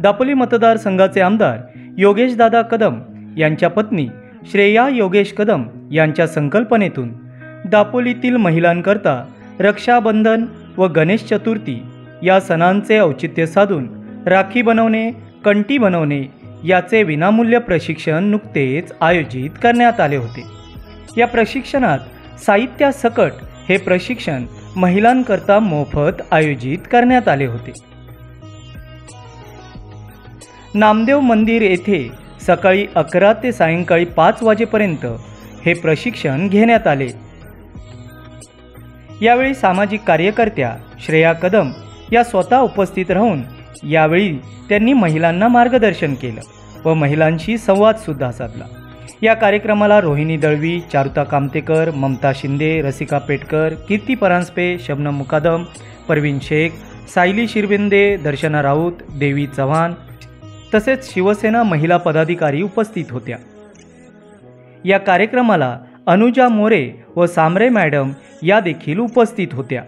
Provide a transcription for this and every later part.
दापोली मतदारसंघाचे आमदार योगेशदादा कदम यांच्या पत्नी श्रेया योगेश कदम यांच्या संकल्पनेतून दापोलीतील महिलांकरता रक्षाबंधन व गणेश चतुर्थी या सणांचे औचित्य साधून राखी बनवणे, कंठी बनवणे याचे विनामूल्य प्रशिक्षण नुकतेच आयोजित करण्यात आले होते। या प्रशिक्षणात साहित्यासकट हे प्रशिक्षण महिलांकरता मोफत आयोजित करण्यात आले होते। नामदेव मंदिर येथे सकाळी 11 ते सायंकाळी 5 वाजेपर्यंत हे प्रशिक्षण घेण्यात आले। यावेळी सामाजिक कार्यकर्त्या श्रेया कदम या स्वतः उपस्थित राहून यावेळी त्यांनी महिलांना मार्गदर्शन केलं व महिलांशी संवाद सुद्धा साधला। या कार्यक्रमाला रोहिणी दळवी, चारुता कामतेकर, ममता शिंदे, रसिका पेटकर, कीर्ती परांजपे, शबनम मुकादम, परवीन शेख, सायली शिरविंदे, दर्शना राऊत, देवी चव्हाण तसेच शिवसेना महिला पदाधिकारी उपस्थित होत्या। या कार्यक्रमाला अनुजा मोरे व सामरे मॅडम या देखील उपस्थित होत्या।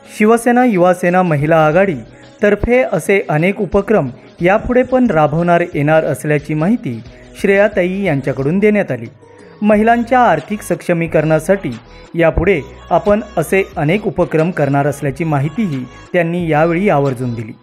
शिवसेना युवासेना महिला आघाडी तर्फे असे अनेक उपक्रम यापुढे पण राबवणार येणार असल्याची माहिती श्रेयाताई यांच्याकडून देण्यात आली। महिलांच्या आर्थिक सक्षमीकरणासाठी यापुढे आपण असे अनेक उपक्रम करणार असल्याची माहितीही त्यांनी यावेळी आवर्जून दिली।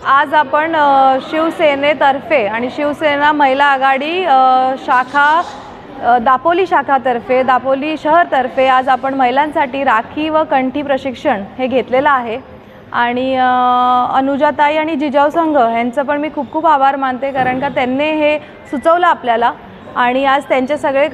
आज आपण शिवसेनेतर्फे आणि शिवसेना महिला आघाडी शाखा दापोली शाखातर्फे दापोली शहरतर्फे आज आपण महिलांसाठी राखी व कंठी प्रशिक्षण हे घेतलेलं आहे। आणि अनुजाताई आणि जिजाऊ संघ यांचं पण मी खूप खूप आभार मानते, कारण का त्यांनी हे सुचवलं आपल्याला आणि आज त्यांचे सगळे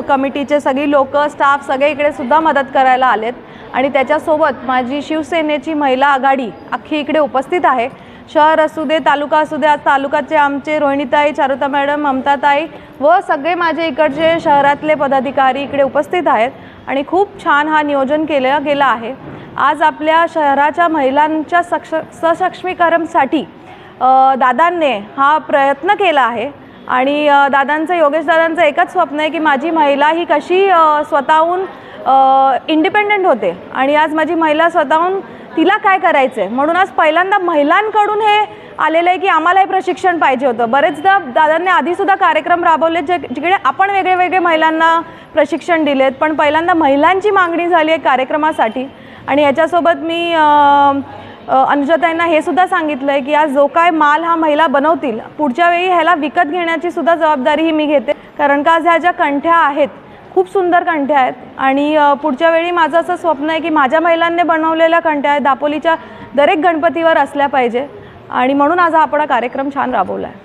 कमिटीचे सगळी लोक स्टाफ सगळे इकडे सुद्धा मदत करायला आलेत आणि त्याच्यासोबत माझी शिवसेनेची महिला आघाडी अख्खी इकडे उपस्थित आहे। शहर असू दे, तालुका असू दे, आज तालुक्याचे आमचे रोहिणीताई, चारुता मॅडम, ममताताई व सगळे माझे इकडचे शहरातले पदाधिकारी इकडे उपस्थित आहेत आणि खूप छान हा नियोजन केला गेला आहे। आज आपल्या शहराच्या महिलांच्या सशक्तीकरणासाठी दादांनी हा प्रयत्न केला आहे आणि दादांचं योगेशदादांचं एकच स्वप्न आहे की माझी महिला ही कशी स्वतःहून इंडिपेंडेंट होते आणि आज माझी महिला स्वतःहून तिला काय करायचं आहे म्हणून आज पहिल्यांदा महिलांकडून हे आलेलं आहे की आम्हाला हे प्रशिक्षण पाहिजे होतं। बरेचदा दादांनी आधीसुद्धा कार्यक्रम राबवले जिकडे आपण वेगळे वेगळे महिलांना प्रशिक्षण दिलेत, पण पहिल्यांदा महिलांची मागणी झाली आहे कार्यक्रमासाठी आणि याच्यासोबत मी अनुजाताईंना हे सुद्धा सांगितलं आहे की आज जो काय माल हा महिला बनवतील पुढच्या वेळी ह्याला विकत घेण्याची सुद्धा जबाबदारी ही मी घेते, कारण का आज ह्या ज्या कंठ्या आहेत खूप सुंदर कंठ्या आहेत आणि पुढच्या वेळी माझं असं स्वप्न आहे की माझ्या महिलांनी बनवलेल्या कंठ्या आहेत दापोलीच्या दरेक गणपतीवर असल्या पाहिजे आणि म्हणून आज हा आपण कार्यक्रम छान राबवला आहे।